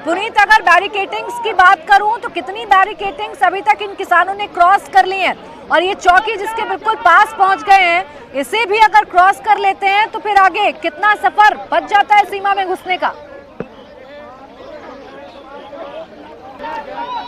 पुनीत, अगर बैरिकेटिंग्स की बात करूं तो कितनी बैरिकेटिंग्स अभी तक इन किसानों ने क्रॉस कर ली हैं, और ये चौकी जिसके बिल्कुल पास पहुंच गए हैं, इसे भी अगर क्रॉस कर लेते हैं तो फिर आगे कितना सफर बच जाता है सीमा में घुसने का।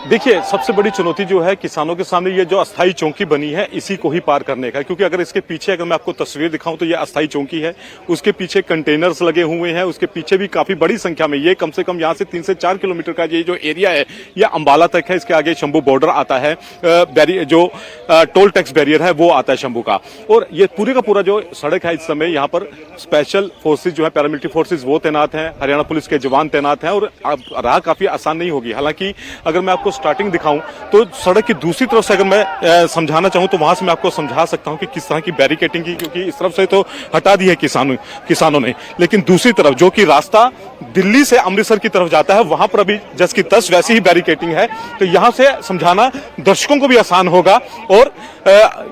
देखिए, सबसे बड़ी चुनौती जो है किसानों के सामने ये जो अस्थाई चौकी बनी है, इसी को ही पार करने का, क्योंकि अगर इसके पीछे अगर मैं आपको तस्वीर दिखाऊं तो ये अस्थाई चौकी है, उसके पीछे कंटेनर्स लगे हुए हैं, उसके पीछे भी काफी बड़ी संख्या में, ये कम से कम यहाँ से 3 से 4 किलोमीटर का ये जो एरिया है ये अंबाला तक है। इसके आगे शंभू बॉर्डर आता है, जो टोल टैक्स बैरियर है वो आता है शंभू का, और ये पूरे का पूरा जो सड़क है इस समय यहाँ पर स्पेशल फोर्सेज जो है, पैरामिलिट्री फोर्सेज वो तैनात है, हरियाणा पुलिस के जवान तैनात हैं, और राह काफी आसान नहीं होगी। हालांकि अगर मैं आपको स्टार्टिंग दिखाऊं तो सड़क की दूसरी तरफ से अगर मैं समझाना चाहूं तो वहां से मैं आपको समझा सकता हूं कि किस तरह की बैरिकेटिंग की, क्योंकि इस तरफ से तो हटा दी है किसानों ने, लेकिन दूसरी तरफ जो कि रास्ता दिल्ली से अमृतसर की तरफ जाता है वहां पर अभी जस की तस वैसी ही बैरिकेटिंग है। तो यहां से समझाना दर्शकों को भी आसान होगा, और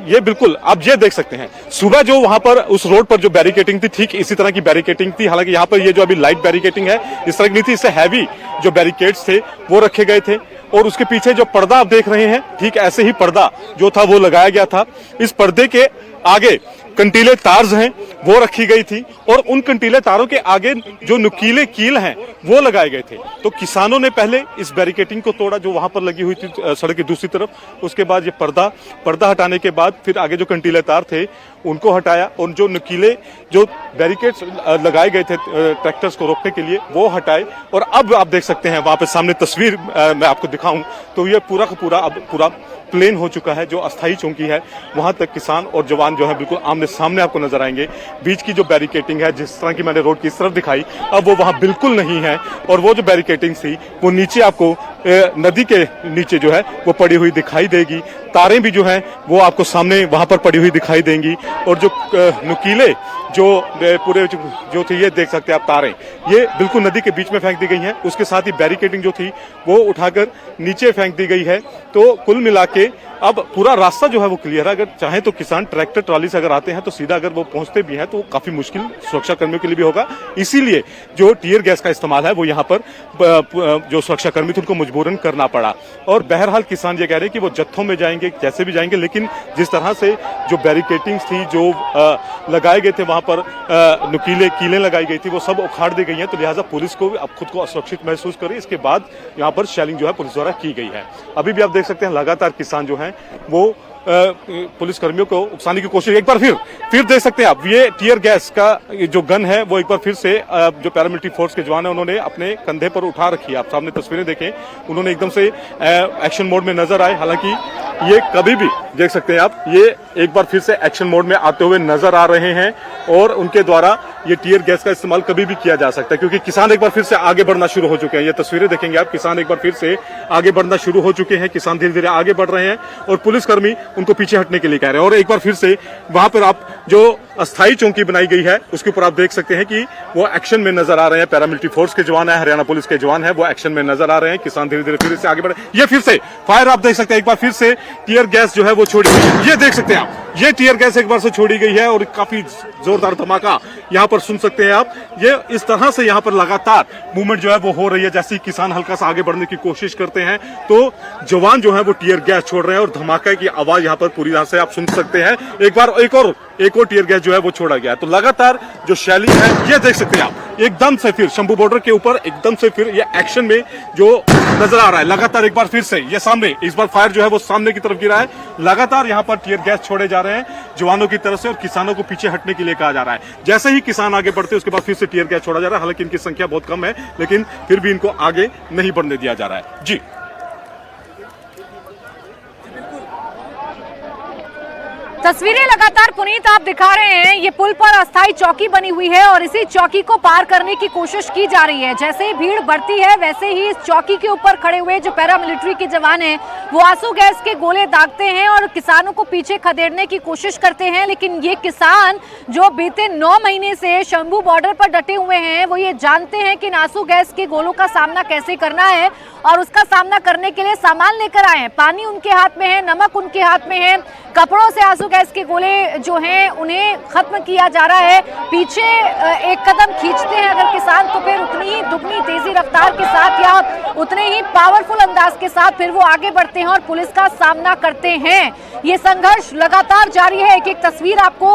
ये बिल्कुल आप ये देख सकते हैं सुबह जो वहां पर उस रोड पर जो बैरिकेटिंग थी ठीक इसी तरह की बैरिकेटिंग थी। हालांकि यहाँ पर ये जो अभी लाइट बैरिकेटिंग है इस तरह की नहीं थी, इससे हैवी जो बैरिकेड्स थे वो रखे गए थे, और उसके पीछे जो पर्दा आप देख रहे हैं ठीक ऐसे ही पर्दा जो था वो लगाया गया था। इस पर्दे के आगे कंटीले तार्स हैं वो रखी गई थी, और उन कंटीले तारों के आगे जो नुकीले कील हैं वो लगाए गए थे। तो किसानों ने पहले इस बैरिकेटिंग को तोड़ा जो वहां पर लगी हुई थी सड़क की दूसरी तरफ, उसके बाद ये पर्दा हटाने के बाद फिर आगे जो कंटीले तार थे उनको हटाया, और जो नुकीले जो बैरिकेड्स लगाए गए थे ट्रैक्टर्स को रोकने के लिए वो हटाए। और अब आप देख सकते हैं वहां पे सामने तस्वीर मैं आपको दिखाऊं तो ये पूरा का पूरा अब पूरा प्लेन हो चुका है। जो अस्थाई चौकी है वहां तक किसान और जवान जो है बिल्कुल आमने सामने आपको नजर आएंगे। बीच की जो बैरिकेटिंग है जिस तरह की मैंने रोड की इस तरफ दिखाई, अब वो वहां बिल्कुल नहीं है, और वो जो बैरिकेटिंग थी वो नीचे आपको नदी के नीचे जो है वो पड़ी हुई दिखाई देगी। तारें भी जो है वो आपको सामने वहां पर पड़ी हुई दिखाई देंगी, और जो नुकीले जो पूरे जो थे ये देख सकते हैं आप तारें ये बिल्कुल नदी के बीच में फेंक दी गई हैं। उसके साथ ही बैरिकेटिंग जो थी वो उठाकर नीचे फेंक दी गई है। तो कुल मिला के अब पूरा रास्ता जो है वो क्लियर है। अगर चाहे तो किसान ट्रैक्टर ट्रॉली से अगर आते हैं तो सीधा अगर वो पहुंचते भी हैं तो काफी मुश्किल सुरक्षा कर्मियों के लिए भी होगा, इसीलिए जो टीयर गैस का इस्तेमाल है वो यहाँ पर जो सुरक्षा कर्मी थे उनको मजबूरन करना पड़ा। और बहरहाल किसान ये कह रहे हैं कि वो जत्थों में जाएंगे जैसे भी जाएंगे, लेकिन जिस तरह से जो बैरिकेटिंग्स थी जो लगाए गए थे वहां पर नुकीले कीलें लगाई गई थी वो सब उखाड़ दी गई हैं। तो लिहाजा पुलिस को अब खुद को असुरक्षित महसूस करे, इसके बाद यहाँ पर शेलिंग जो है पुलिस द्वारा की गई है। अभी भी आप देख सकते हैं लगातार किसान जो है वो पुलिस कर्मियों को उकसाने की कोशिश, एक बार फिर देख सकते हैं आप ये टीयर गैस का जो गन है वो एक बार फिर से जो पैरामिलिट्री फोर्स के जवान है उन्होंने अपने कंधे पर उठा रखी है। आप सामने तस्वीरें देखें, उन्होंने एकदम से एक्शन मोड में नजर आए। हालांकि ये कभी भी देख सकते हैं आप ये एक बार फिर से एक्शन मोड में आते हुए नजर आ रहे हैं, और उनके द्वारा ये टीयर गैस का इस्तेमाल कभी भी किया जा सकता है, क्योंकि किसान एक बार फिर से आगे बढ़ना शुरू हो चुके हैं। ये तस्वीरें देखेंगे आप, किसान एक बार फिर से आगे बढ़ना शुरू हो चुके हैं। किसान धीरे धीरे आगे बढ़ रहे हैं और पुलिसकर्मी उनको पीछे हटने के लिए कह रहे हैं। और एक बार फिर से वहां पर आप जो अस्थाई चौकी बनाई गई है उसके ऊपर आप देख सकते हैं कि वो एक्शन में नजर आ रहे हैं। पैरामिलिट्री फोर्स के जवान है, हरियाणा पुलिस के जवान है, वो एक्शन में नजर आ रहे हैं। किसान धीरे धीरे फिर से आगे बढ़े, ये फिर से फायर आप देख सकते हैं, एक बार फिर से टीयर गैस जो है वो छोड़ी गई है। ये देख सकते हैं आप, ये टीयर गैस एक बार से छोड़ी गई है और काफी जोरदार धमाका यहाँ पर सुन सकते हैं आप। ये इस तरह से यहाँ पर लगातार मूवमेंट जो है वो हो रही है। जैसे किसान हल्का सा आगे बढ़ने की कोशिश करते हैं तो जवान जो है वो टीयर गैस छोड़ रहे हैं, और धमाके की आवाज यहाँ पर पूरी तरह से आप सुन सकते हैं। एक और टीयर गैस जो है वो छोड़ा गया है। तो लगातार जो शैली है ये देख सकते हैं आप, एकदम से फिर शंभू बॉर्डर के ऊपर एकदम से फिर ये एक्शन में जो नजर आ रहा है। लगातार एक बार फिर से ये सामने, इस बार फायर जो है वो सामने की तरफ गिरा है। लगातार यहाँ पर टीयर गैस छोड़े जा रहे हैं जवानों की तरफ से, और किसानों को पीछे हटने के लिए कहा जा रहा है। जैसे ही किसान आगे बढ़ते हैं उसके बाद फिर से टीयर गैस छोड़ा जा रहा है। हालांकि इनकी संख्या बहुत कम है, लेकिन फिर भी इनको आगे नहीं बढ़ने दिया जा रहा है। जी तस्वीरें लगातार पुनीत आप दिखा रहे हैं, ये पुल पर अस्थाई चौकी बनी हुई है और इसी चौकी को पार करने की कोशिश की जा रही है। जैसे ही भीड़ बढ़ती है वैसे ही इस चौकी के ऊपर खड़े हुए जो पैरामिलिट्री के जवान हैं वो आंसू गैस के गोले दागते हैं और किसानों को पीछे खदेड़ने की कोशिश करते हैं। लेकिन ये किसान जो बीते 9 महीने से शंभू बॉर्डर पर डटे हुए हैं वो ये जानते हैं कि आंसू गैस के गोलों का सामना कैसे करना है, और उसका सामना करने के लिए सामान लेकर आए हैं। पानी उनके हाथ में है, नमक उनके हाथ में है, कपड़ों से आंसू गैस के गोले जो हैं उन्हें खत्म किया जा रहा है। पीछे एक कदम खींचते हैं अगर किसान तो फिर उतनी ही दुगनी तेजी रफ्तार के साथ या पावरफुल अंदाज के साथ फिर वो आगे बढ़ते हैं और पुलिस का सामना करते हैं। ये संघर्ष लगातार जारी है। एक एक तस्वीर आपको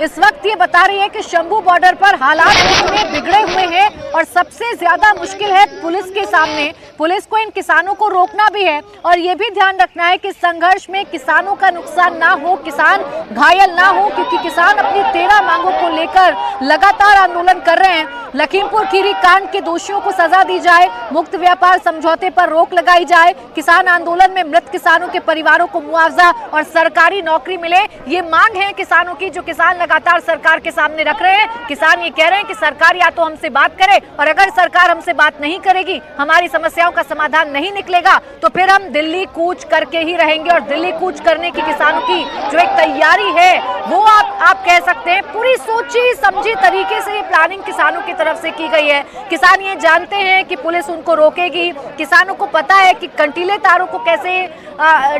इस वक्त ये बता रही है कि शंभू बॉर्डर पर हालात इतने बिगड़े हुए हैं और सबसे ज्यादा मुश्किल है पुलिस के सामने। पुलिस को इन किसानों को रोकना भी है और ये भी ध्यान रखना है कि संघर्ष में किसानों का नुकसान ना हो, किसान घायल ना हो, क्योंकि किसान अपनी 13 मांगों को लेकर लगातार आंदोलन कर रहे हैं। लखीमपुर खीरी कांड के दोषियों को सजा दी जाए, मुक्त व्यापार समझौते पर रोक लगाई जाए, किसान आंदोलन में मृत किसानों के परिवारों को मुआवजा और सरकारी नौकरी मिले, ये मांग है किसानों की, जो किसान लगातार सरकार के सामने रख रहे हैं। किसान ये कह रहे हैं कि सरकार या तो हमसे बात करे, और अगर सरकार हमसे बात नहीं करेगी, हमारी समस्याओं का समाधान नहीं निकलेगा, तो फिर हम दिल्ली कूच करके ही रहेंगे। और दिल्ली कूच करने की किसानों की जो एक तैयारी है वो आप कह सकते हैं पूरी सोची समझी तरीके से ये प्लानिंग किसानों की तरफ से की गई है। किसान ये जानते हैं कि पुलिस उनको रोकेगी, किसानों को पता है कि कंटीले तारों को कैसे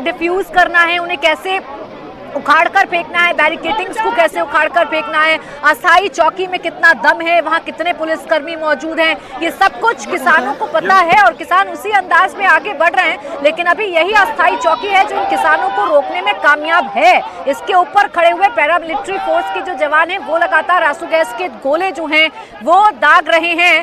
डिफ्यूज करना है, उन्हें कैसे उखाड़कर फेंकना है, बैरिकेटिंग्स को कैसे उखाड़कर फेंकना है, अस्थाई चौकी में कितना दम है, वहां कितने पुलिसकर्मी मौजूद हैं, ये सब कुछ किसानों को पता है और किसान उसी अंदाज में आगे बढ़ रहे हैं। लेकिन अभी यही अस्थाई चौकी है जो इन किसानों को रोकने में कामयाब है। इसके ऊपर खड़े हुए पैरामिलिट्री फोर्स के जो जवान हैं वो लगातार आंसू गैस के गोले जो हैं वो दाग रहे हैं।